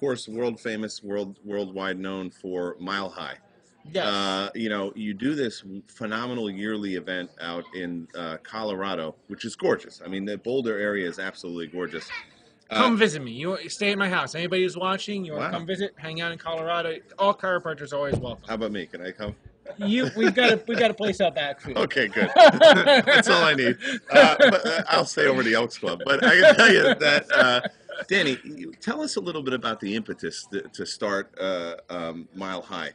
course, world famous, worldwide known for Mile High. Yes. You know, you do this phenomenal yearly event out in Colorado, which is gorgeous. I mean, the Boulder area is absolutely gorgeous. Come visit me. You stay at my house. Anybody who's watching, you want to Wow. come visit, hang out in Colorado. All chiropractors are always welcome. How about me? Can I come? We've got a place out back for you. Okay, good. That's all I need. But I'll stay over the Elks Club. But I can tell you that, Danny, tell us a little bit about the impetus to start Mile High.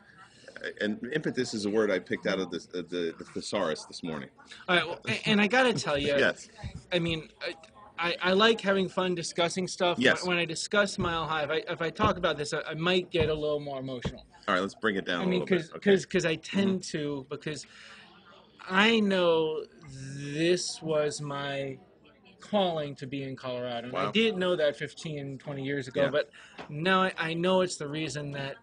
And impetus is a word I picked out of the thesaurus this morning. All right, well, and I got to tell you, Yes. I mean, I like having fun discussing stuff. Yes. When I discuss Mile High, if I talk about this, I might get a little more emotional. All right, let's bring it down a little bit. Because I tend to, because I know this was my calling to be in Colorado. And Wow. I didn't know that 15, 20 years ago, but now I know it's the reason that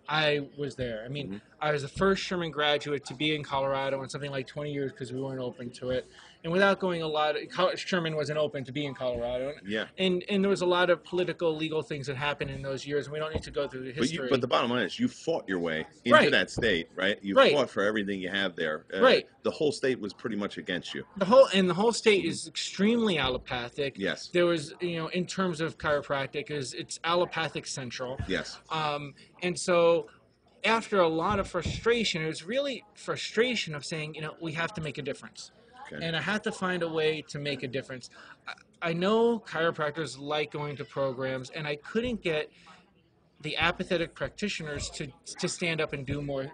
I was there. I mean, I was the first Sherman graduate to be in Colorado in something like 20 years because we weren't open to it. And without going Sherman wasn't open to be in Colorado. Yeah. And there was a lot of political, legal things that happened in those years, and we don't need to go through the history. But the bottom line is you fought your way into that state, right? You fought for everything you have there. Right. The whole state was pretty much against you. The whole state is extremely allopathic. Yes. There was, in terms of chiropractic, it's allopathic central. Yes. And so after a lot of frustration, it was really frustration of saying, we have to make a difference. Okay. And I had to find a way to make a difference. I know chiropractors like going to programs, and I couldn't get the apathetic practitioners to stand up and do more.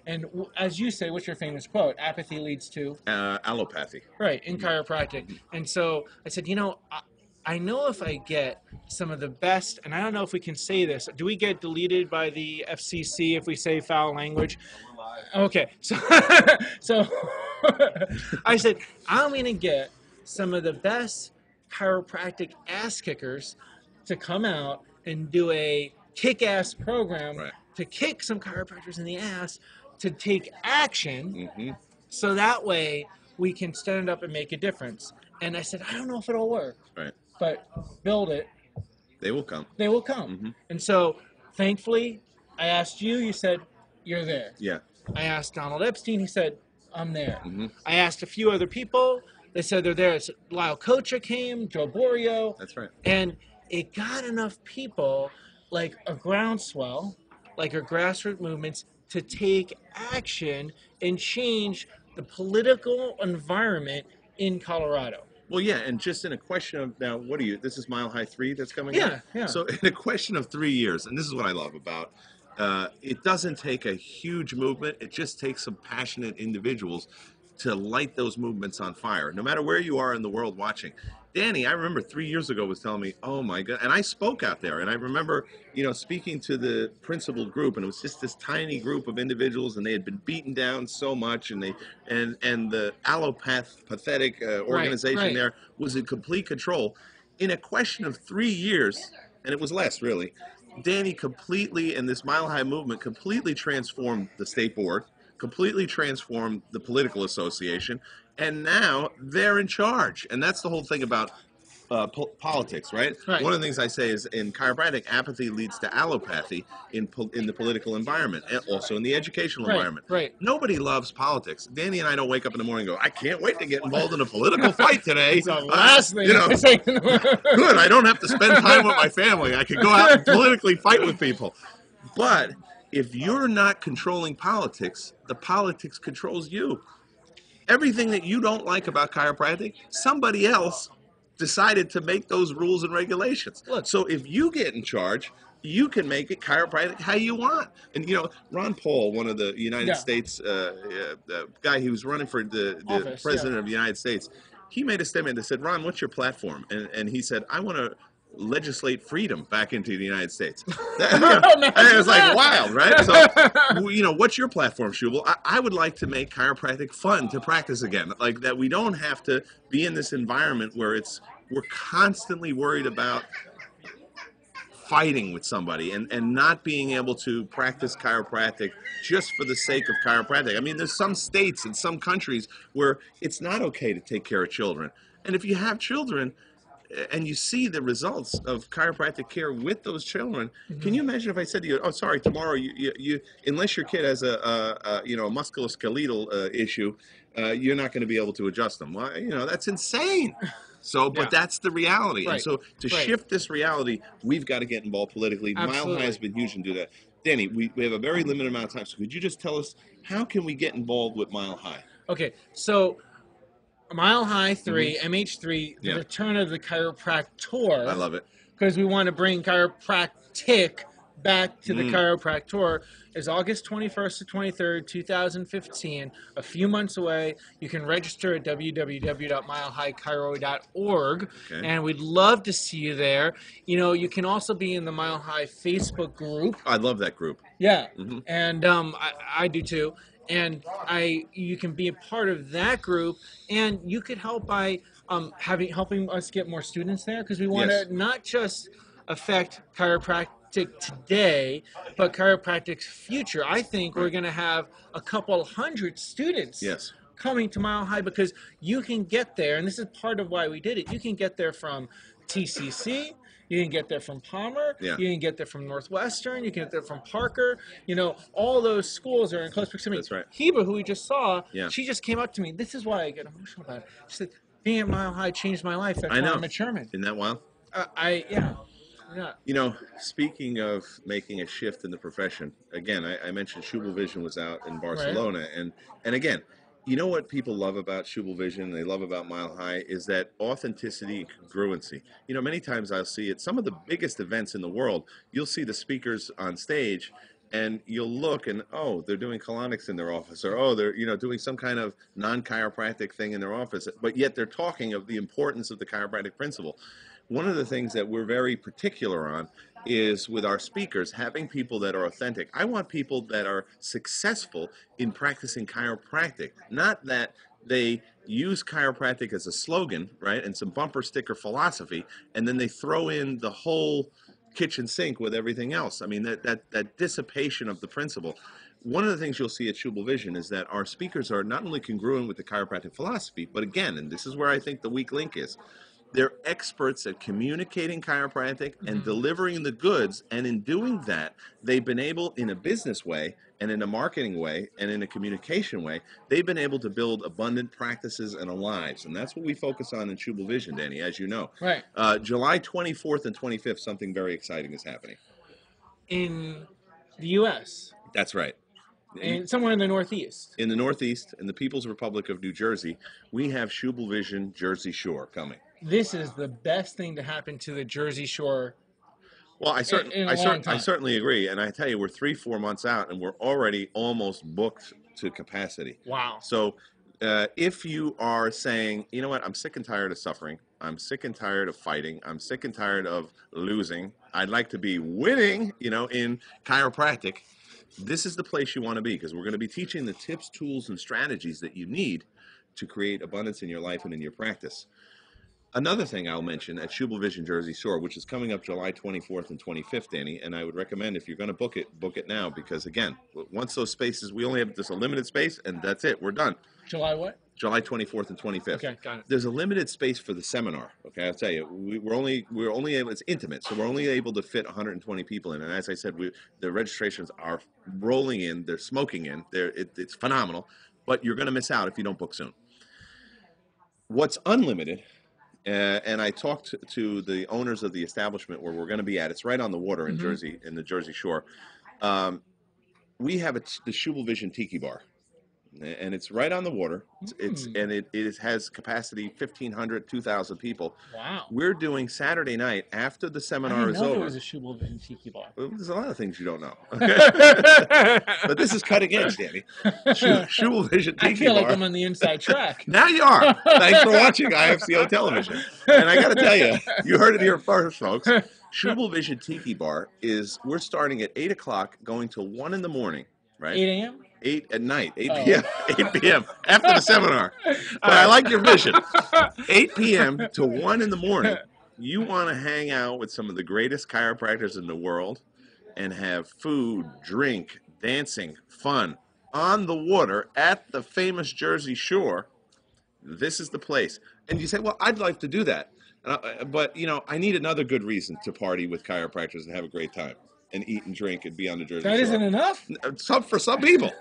And as you say, what's your famous quote? Apathy leads to? Allopathy. Right, in chiropractic. And so I said, I know if I get some of the best, and I don't know if we can say this. Do we get deleted by the FCC if we say foul language? Okay, so I said, I'm going to get some of the best chiropractic ass kickers to come out and do a kick-ass program to kick some chiropractors in the ass to take action so that way we can stand up and make a difference. And I said, I don't know if it'll work, but build it. They will come. They will come. And so, thankfully, I asked you, you said, you're there. Yeah. I asked Donald Epstein, he said, I'm there. I asked a few other people, they said they're there. Lyle Kocha came, Joe Borio. That's right. And it got enough people, like a groundswell, like a grassroots movements, to take action and change the political environment in Colorado. Well, yeah, and just in a question of, now, this is Mile High 3 that's coming up? Yeah. So in a question of 3 years, and this is what I love about, it doesn't take a huge movement, it just takes some passionate individuals to light those movements on fire, no matter where you are in the world watching. Danny, I remember 3 years ago was telling me, oh my God, and I spoke out there, and I remember, speaking to the principal group, and it was just this tiny group of individuals, and they had been beaten down so much, and the pathetic organization there was in complete control. In a question of 3 years, and it was less really, Danny completely, and this Mile High movement completely transformed the state board, completely transformed the political association, and now they're in charge. And that's the whole thing about politics, right? One of the things I say is in chiropractic, apathy leads to allopathy in the political environment, and also in the educational environment. Nobody loves politics. Danny and I don't wake up in the morning and go, I can't wait to get involved in a political fight today. It's the last thing good, I don't have to spend time with my family. I can go out and politically fight with people. But if you're not controlling politics, the politics controls you. Everything that you don't like about chiropractic, somebody else decided to make those rules and regulations. So if you get in charge, you can make it chiropractic how you want. And, Ron Paul, one of the United States, guy who was running for the Office, president of the United States, he made a statement that said, Ron, what's your platform? And he said, I want to legislate freedom back into the United States. And it was like wild, right? So, what's your platform, Schubel? I would like to make chiropractic fun to practice again. Like that we don't have to be in this environment where we're constantly worried about fighting with somebody and not being able to practice chiropractic just for the sake of chiropractic. I mean, there's some states and some countries where it's not okay to take care of children. And if you have children, and you see the results of chiropractic care with those children. Can you imagine if I said to you, "Oh, sorry, tomorrow you unless your kid has a musculoskeletal issue, you're not going to be able to adjust them." Well, that's insane. So, but that's the reality. Right. And so to shift this reality, we've got to get involved politically. Absolutely. Mile High has been huge in do that. Danny, we have a very limited amount of time, so could you just tell us how can we get involved with Mile High? Okay, so Mile High 3, MH3, the return of the chiropractor. I love it. Because we want to bring chiropractic back to the chiropractor, is August 21st to 23rd, 2015, a few months away. You can register at www.milehighchiro.org, and we'd love to see you there. You can also be in the Mile High Facebook group. I love that group. Yeah, and I do too. And you can be a part of that group, and you could help by helping us get more students there, because we want to not just affect chiropractic today, but chiropractic's future. I think we're going to have a couple hundred students coming to Mile High, because you can get there, and this is part of why we did it. You can get there from TCC. You can get there from Palmer. You can get there from Northwestern. You can get there from Parker. All those schools are in close proximity. That's right. Heba, who we just saw, she just came up to me. This is why I get emotional about it. She said, being at Mile High changed my life. That's why I'm at Sherman. Isn't that wild? Yeah. Speaking of making a shift in the profession, again, I mentioned Schubel-Vision was out in Barcelona, and again, what people love about Schubel-Vision, they love about Mile High, is that authenticity and congruency. Many times I'll see at some of the biggest events in the world, you'll see the speakers on stage, and you'll look and, oh, they're doing colonics in their office, or, oh, they're, doing some kind of non-chiropractic thing in their office, but yet they're talking of the importance of the chiropractic principle. One of the things that we're very particular on is with our speakers, having people that are authentic. I want people that are successful in practicing chiropractic, not that they use chiropractic as a slogan, right, and some bumper sticker philosophy, and then they throw in the whole kitchen sink with everything else. I mean, that dissipation of the principle. One of the things you'll see at Schubel-Vision is that our speakers are not only congruent with the chiropractic philosophy, but again, and this is where I think the weak link is, they're experts at communicating chiropractic and delivering the goods, and in doing that, they've been able, in a business way, and in a marketing way, and in a communication way, they've been able to build abundant practices and lives, and that's what we focus on in Schubel-Vision, Danny, as you know. Right. July 24th and 25th, something very exciting is happening. In the U.S.? That's right. And somewhere in the Northeast. In the Northeast, in the People's Republic of New Jersey, we have Schubel-Vision Jersey Shore coming. This is the best thing to happen to the Jersey Shore. Well, I certainly agree. And I tell you, we're 3-4 months out, and we're already almost booked to capacity. Wow. So if you are saying, you know what, I'm sick and tired of suffering. I'm sick and tired of fighting. I'm sick and tired of losing. I'd like to be winning, in chiropractic. This is the place you want to be, because we're going to be teaching the tips, tools, and strategies that you need to create abundance in your life and in your practice. Another thing I'll mention at Schubel-Vision Jersey Shore, which is coming up July 24th and 25th, Danny, and I would recommend if you're going to book it now, because again, once those spaces, we only have just a limited space, and that's it, we're done. July what? July 24th and 25th. Okay, got it. There's a limited space for the seminar. Okay, I'll tell you, we're only able, it's intimate, so we're only able to fit 120 people in. And as I said, the registrations are rolling in, they're smoking in, it's phenomenal, but you're going to miss out if you don't book soon. What's unlimited? And I talked to the owners of the establishment where we're going to be at. It's right on the water in Jersey, in the Jersey Shore. We have the Schubel-Vision Tiki Bar, and it's right on the water. It has capacity 1,500, 2,000 people. Wow. We're doing Saturday night after the seminar is over. I didn't know there was a Schubel-Vision Tiki Bar. Well, there's a lot of things you don't know. Okay? But this is cutting edge, Danny. Schubel-Vision Tiki Bar. I feel like I'm on the inside track. Now you are. Thanks for watching IFCO television. And I got to tell you, you heard it here first, folks. Schubel-Vision Tiki Bar we're starting at 8 o'clock, going till 1 in the morning, right? 8 a.m.? 8 at night, 8 p.m., 8 p.m., after the seminar. But I like your vision. 8 p.m. to 1 in the morning, you want to hang out with some of the greatest chiropractors in the world and have food, drink, dancing, fun on the water at the famous Jersey Shore. This is the place. And you say, well, I'd like to do that. But you know, I need another good reason to party with chiropractors and have a great time and eat and drink and be on the Jersey Shore. That isn't enough? For some people.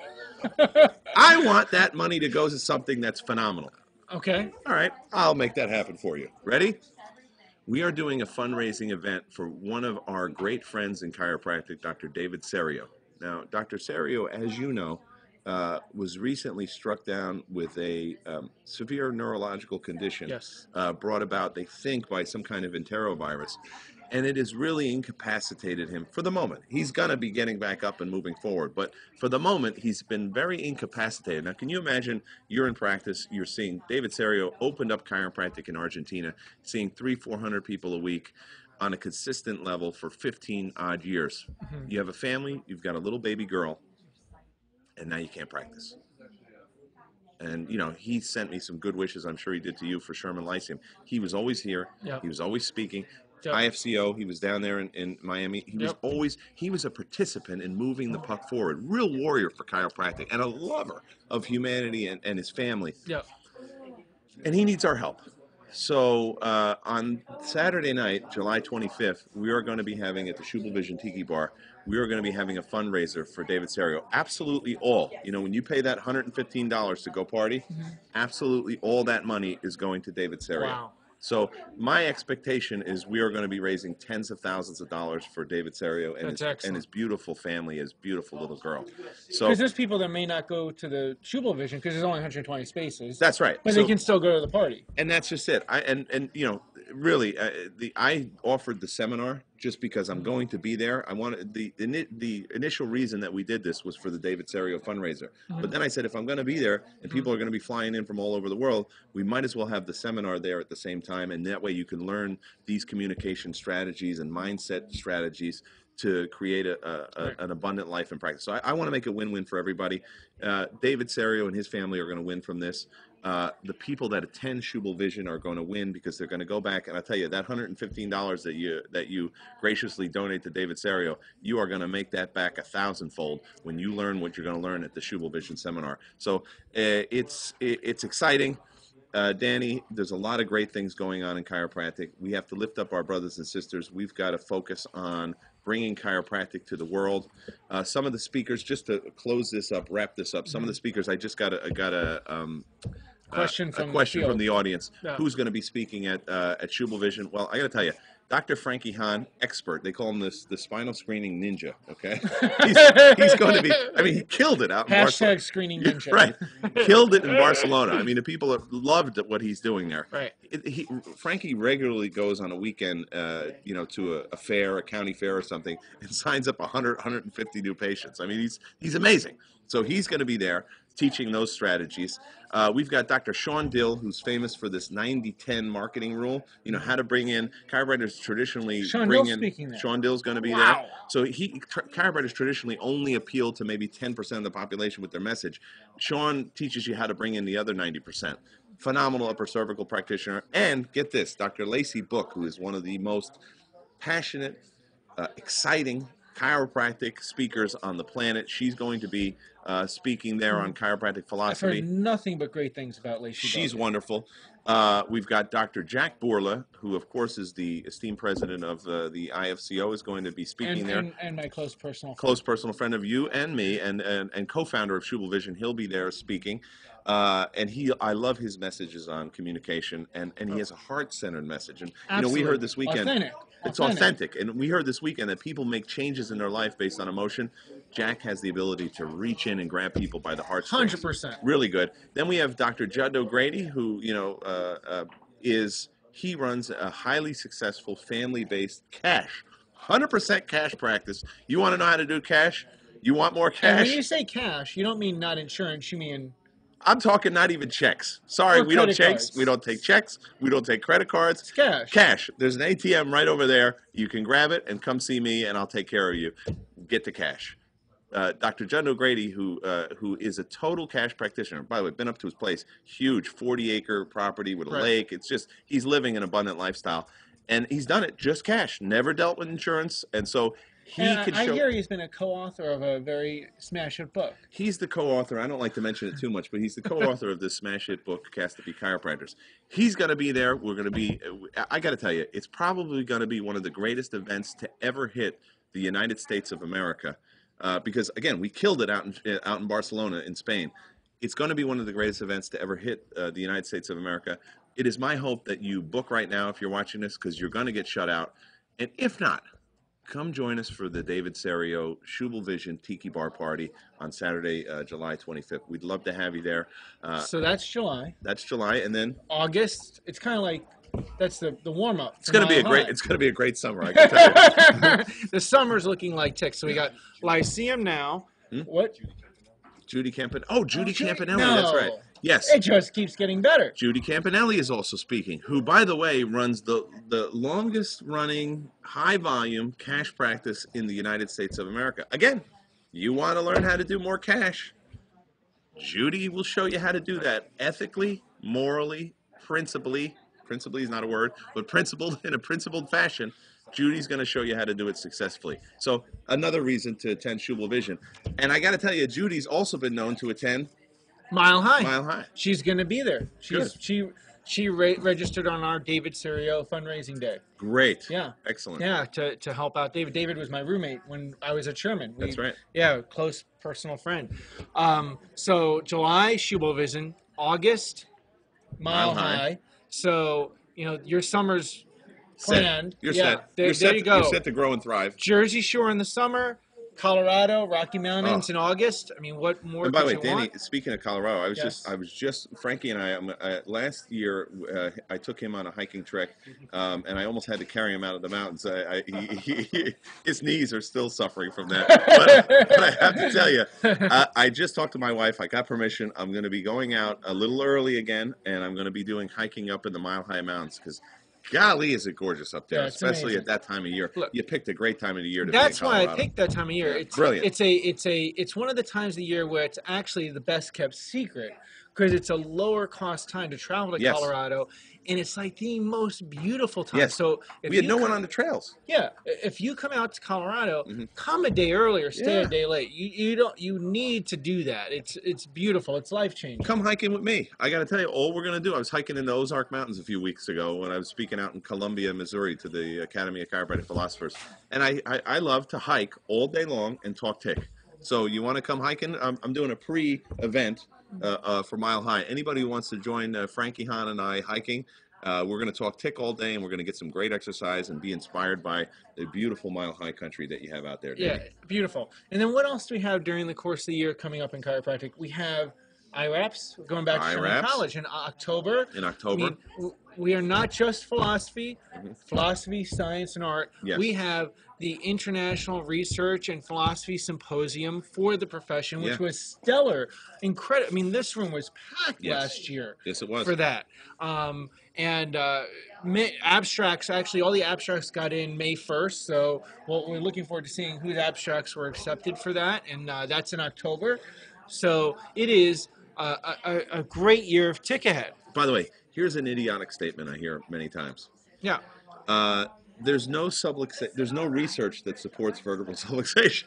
I want that money to go to something that's phenomenal. Okay. All right, I'll make that happen for you. Ready? We are doing a fundraising event for one of our great friends in chiropractic, Dr. David Serio. Now, Dr. Serio, as you know, was recently struck down with a severe neurological condition. Yes. Brought about, they think, by some kind of enterovirus. And it has really incapacitated him for the moment. He's going to be getting back up and moving forward. But for the moment, he's been very incapacitated. Now, can you imagine you're in practice, you're seeing David Serio opened up chiropractic in Argentina, seeing 300-400 people a week on a consistent level for 15 odd years. Mm-hmm. You have a family, you've got a little baby girl, and now you can't practice. And, you know, he sent me some good wishes. I'm sure he did to you for Sherman Lyceum. He was always here. Yep. He was always speaking. Yep. IFCO, he was down there in Miami. He was a participant in moving the puck forward. Real warrior for chiropractic and a lover of humanity and his family. Yep. And he needs our help. So on Saturday night, July 25th, we are going to be having at the Schubel-Vision Tiki Bar, we are going to be having a fundraiser for David Serio. Absolutely all. You know, when you pay that $115 to go party, mm-hmm. absolutely all that money is going to David Serio. Wow. So my expectation is we are going to be raising tens of thousands of dollars for David Serio and his beautiful family, his beautiful little girl. So because there's people that may not go to the Schubel-Vision because there's only 120 spaces. That's right. But they can still go to the party. And that's just it. And you know, really, I offered the seminar just because I'm going to be there. I wanted the initial reason that we did this was for the David Serio fundraiser. Mm-hmm. But then I said, if I'm going to be there and people are going to be flying in from all over the world, we might as well have the seminar there at the same time. And that way you can learn these communication strategies and mindset strategies to create an abundant life in practice. So I want to make a win-win for everybody. David Serio and his family are going to win from this. The people that attend Schubel-Vision are going to win because they're going to go back, and I tell you, that $115 that you graciously donate to David Serio, you are going to make that back 1,000-fold when you learn what you're going to learn at the Schubel-Vision seminar. So it's exciting. Danny, there's a lot of great things going on in chiropractic. We have to lift up our brothers and sisters. We've got to focus on bringing chiropractic to the world. Some of the speakers, just to close this up, wrap this up, some of the speakers, I just got a question from the audience. Yeah. Who's going to be speaking at Schubel-Vision? Well, I got to tell you, Dr. Frankie Hahn, expert. They call him the spinal screening ninja, okay? He's going to be, I mean, he killed it out in Barcelona. Hashtag screening ninja. Right. Killed it in Barcelona. I mean, the people have loved what he's doing there. Right. Frankie regularly goes on a weekend, you know, to a fair, a county fair or something, and signs up 100, 150 new patients. I mean, he's amazing. So he's going to be there teaching those strategies. We've got Dr. Sean Dill, who's famous for this 90-10 marketing rule. You know, how to bring in chiropractors traditionally. Sean Dill's going to be there. So chiropractors traditionally only appeal to maybe 10% of the population with their message. Sean teaches you how to bring in the other 90%. Phenomenal upper cervical practitioner. And get this, Dr. Lacey Book, who is one of the most passionate, exciting chiropractic speakers on the planet. She's going to be speaking there on chiropractic philosophy. I've heard nothing but great things about Lacey. She's wonderful. We've got Dr. Jack Bourla, who of course is the esteemed president of the IFCO, is going to be speaking there. And my close personal friend of you and me, and co-founder of Schubel-Vision. He'll be there speaking. And I love his messages on communication, and he has a heart-centered message. And you know, we heard this weekend, it's authentic, and we heard this weekend that people make changes in their life based on emotion. Jack has the ability to reach in and grab people by the heartstrings. 100%. Really good. Then we have Dr. Judd O'Grady, who he runs a highly successful family-based cash, 100% cash practice. You want to know how to do cash? You want more cash? And when you say cash, you don't mean not insurance. You mean I'm talking not even checks. Sorry, we don't checks. We don't take checks. We don't take credit cards. It's cash. Cash. There's an ATM right over there. You can grab it and come see me, and I'll take care of you. Get the cash. Dr. Judd O'Grady, who is a total cash practitioner. By the way, been up to his place. Huge 40-acre property with a lake. It's just, he's living an abundant lifestyle. And he's done it just cash. Never dealt with insurance. And so I hear he's been a co-author of a very smash hit book. He's the co-author. I don't like to mention it too much, but he's the co-author of this smash hit book, Cast to Be Chiropractors. He's going to be there. We're going to be, I got to tell you, it's probably going to be one of the greatest events to ever hit the United States of America. Because, again, we killed it out in Barcelona in Spain. It's going to be one of the greatest events to ever hit the United States of America. It is my hope that you book right now if you're watching this, because you're going to get shut out. And if not, come join us for the David Serio Schubel-Vision Tiki Bar Party on Saturday, July 25th. We'd love to have you there. So that's July. That's July, and then August. It's kind of like that's the warm up. It's going to be a great summer. I can tell you. The summer's looking like ticks. So we got Lyceum now. What? Judy Campanale. Oh, Judy Campanale. No. That's right. Yes. It just keeps getting better. Judy Campanale is also speaking, who, by the way, runs the longest running high volume cash practice in the United States of America. Again, you want to learn how to do more cash, Judy will show you how to do that ethically, morally, principally is not a word, but principled in a principled fashion. Judy's going to show you how to do it successfully. So another reason to attend Schubel-Vision. And I got to tell you, Judy's also been known to attend Mile High. Mile High. She's going to be there. She registered on our David Serio fundraising day. Great. Yeah. Excellent. Yeah, to help out David. David was my roommate when I was at Sherman. That's right. Yeah, close personal friend. So July, Schubel-Vision. August, Mile High. So, your summer's planned. You're set. There you go. You're set to grow and thrive. Jersey Shore in the summer. Colorado, Rocky Mountains in August. I mean, what more? And by the way, Danny, speaking of Colorado, I was just Frankie and I last year I took him on a hiking trek, and I almost had to carry him out of the mountains. His knees are still suffering from that. But I have to tell you, I just talked to my wife. I got permission. I'm going to be going out a little early again, and I'm going to be doing hiking up in the Mile High Mountains because, golly, is it gorgeous up there, especially at that time of year. Look, you picked a great time of the year to be in Colorado. That's why I picked that time of year. It's brilliant. It's one of the times of the year where it's actually the best kept secret because it's a lower cost time to travel to Colorado, and it's like the most beautiful time. Yes. So we had no one on the trails. Yeah, if you come out to Colorado, come a day early or stay a day late. You need to do that. It's beautiful. It's life changing. Come hiking with me. I got to tell you, all we're going to do. I was hiking in the Ozark Mountains a few weeks ago when I was speaking out in Columbia, Missouri, to the Academy of Chiropractic Philosophers, and I love to hike all day long and talk tick. So you want to come hiking? I'm doing a pre-event for Mile High. Anybody who wants to join Frankie Hahn and I hiking, we're going to talk tick all day, and we're going to get some great exercise and be inspired by the beautiful Mile High country that you have out there, Dave. Yeah, beautiful. And then what else do we have during the course of the year coming up in chiropractic? We have IRAPS, going back to Sherman College in October. We are not just philosophy, science, and art. Yes. We have the International Research and Philosophy Symposium for the profession, which was stellar. Incredible. I mean, this room was packed last year. Yes, it was. For that. And abstracts, actually, all the abstracts got in May 1st. So we're looking forward to seeing whose abstracts were accepted for that. And that's in October. So it is a great year of tick ahead. By the way, here's an idiotic statement I hear many times. Yeah. There's no research that supports vertebral subluxation.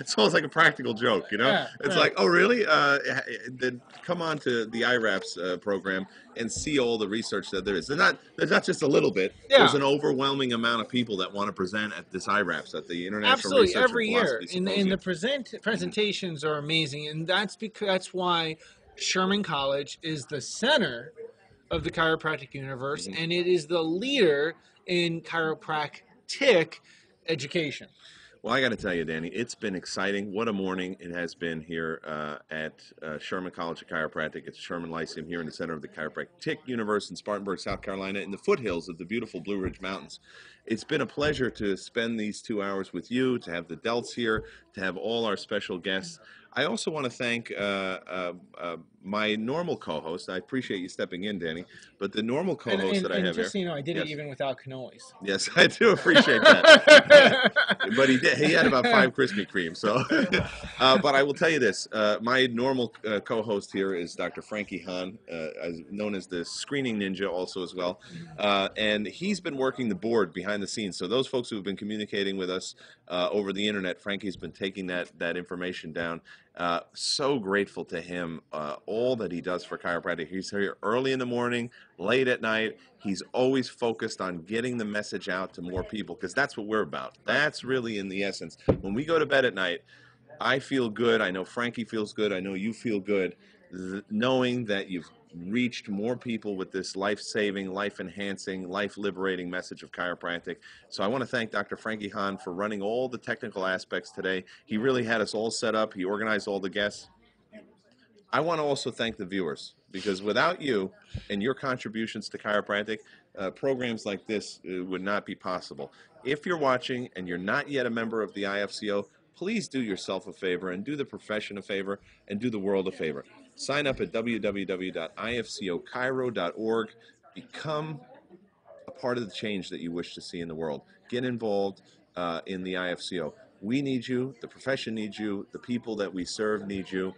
It's almost like a practical joke, It's like, oh, really? Then come on to the IRAPS program and see all the research that there is. There's not just a little bit. Yeah. There's an overwhelming amount of people that want to present at this IRAPS, at the International Research every and year. And the presentations are amazing, and that's why Sherman College is the center of the chiropractic universe, and it is the leader in chiropractic education. Well, I got to tell you, Danny, it's been exciting. What a morning it has been here at Sherman College of Chiropractic. It's Sherman Lyceum here in the center of the chiropractic universe in Spartanburg, South Carolina, in the foothills of the beautiful Blue Ridge Mountains. It's been a pleasure to spend these 2 hours with you, to have the Delts here, to have all our special guests. I also want to thank my normal co-host. I appreciate you stepping in, Danny. But the normal co-host that I have just here. so you know, I did Yes. it even without Knowles. Yes, I do appreciate that. But he had about 5 Krispy Kremes. So, but I will tell you this: my normal co-host here is Dr. Frankie Hahn, known as the Screening Ninja, also as well, and he's been working the board behind the scenes. So those folks who have been communicating with us over the internet, Frankie's been taking that information down. So grateful to him, all that he does for chiropractic. He's here early in the morning, late at night. He's always focused on getting the message out to more people, because that's what we're about. That's really in the essence. When we go to bed at night, I feel good. I know Frankie feels good. I know you feel good, knowing that you've reached more people with this life-saving, life-enhancing, life-liberating message of chiropractic. So I want to thank Dr. Frankie Hahn for running all the technical aspects today. He really had us all set up. He organized all the guests. I want to also thank the viewers, because without you and your contributions to chiropractic, programs like this would not be possible. If you're watching and you're not yet a member of the IFCO, please do yourself a favor and do the profession a favor and do the world a favor. Sign up at www.IFCOChiro.org. Become a part of the change that you wish to see in the world. Get involved in the IFCO. We need you. The profession needs you. The people that we serve need you.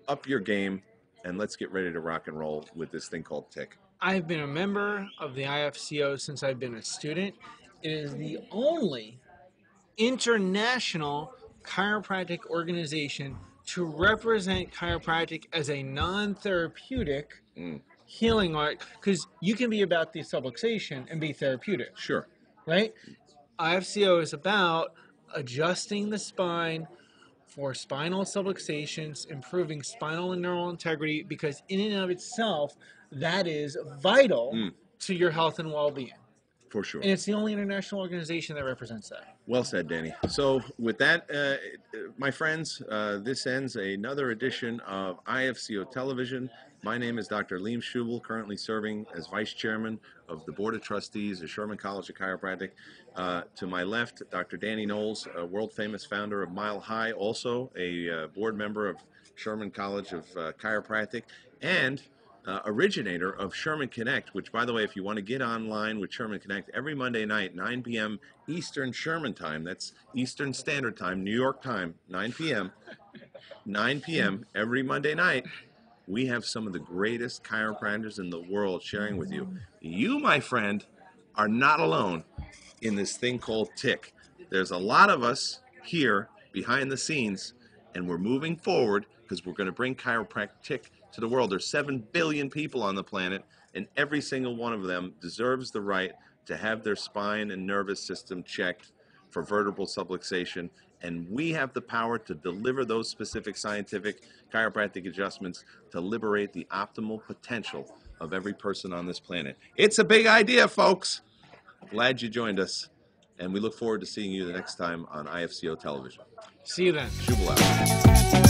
Up your game, and let's get ready to rock and roll with this thing called TIC. I've been a member of the IFCO since I've been a student. It is the only international chiropractic organization to represent chiropractic as a non-therapeutic healing art, because you can be about the subluxation and be therapeutic. Sure. Right? IFCO is about adjusting the spine for spinal subluxations, improving spinal and neural integrity, because in and of itself, that is vital to your health and well-being. For sure. And it's the only international organization that represents that. Well said, Danny. So with that, my friends, this ends another edition of IFCO Television. My name is Dr. Liam Schubel, currently serving as Vice Chairman of the Board of Trustees of Sherman College of Chiropractic. To my left, Dr. Danny Knowles, a world-famous founder of Mile High, also a board member of Sherman College of Chiropractic, and originator of Sherman Connect, which, by the way, if you want to get online with Sherman Connect, every Monday night, 9 p.m. Eastern Sherman time, that's Eastern Standard Time, New York time, 9 p.m., 9 p.m. every Monday night, we have some of the greatest chiropractors in the world sharing with you. You, my friend, are not alone in this thing called TIC. There's a lot of us here behind the scenes, and we're moving forward because we're going to bring chiropractic to the world. There's 7 billion people on the planet, and every single one of them deserves the right to have their spine and nervous system checked for vertebral subluxation, and we have the power to deliver those specific scientific chiropractic adjustments to liberate the optimal potential of every person on this planet. It's a big idea, folks. Glad you joined us, and we look forward to seeing you the next time on IFCO Television. See you then. Schubel out.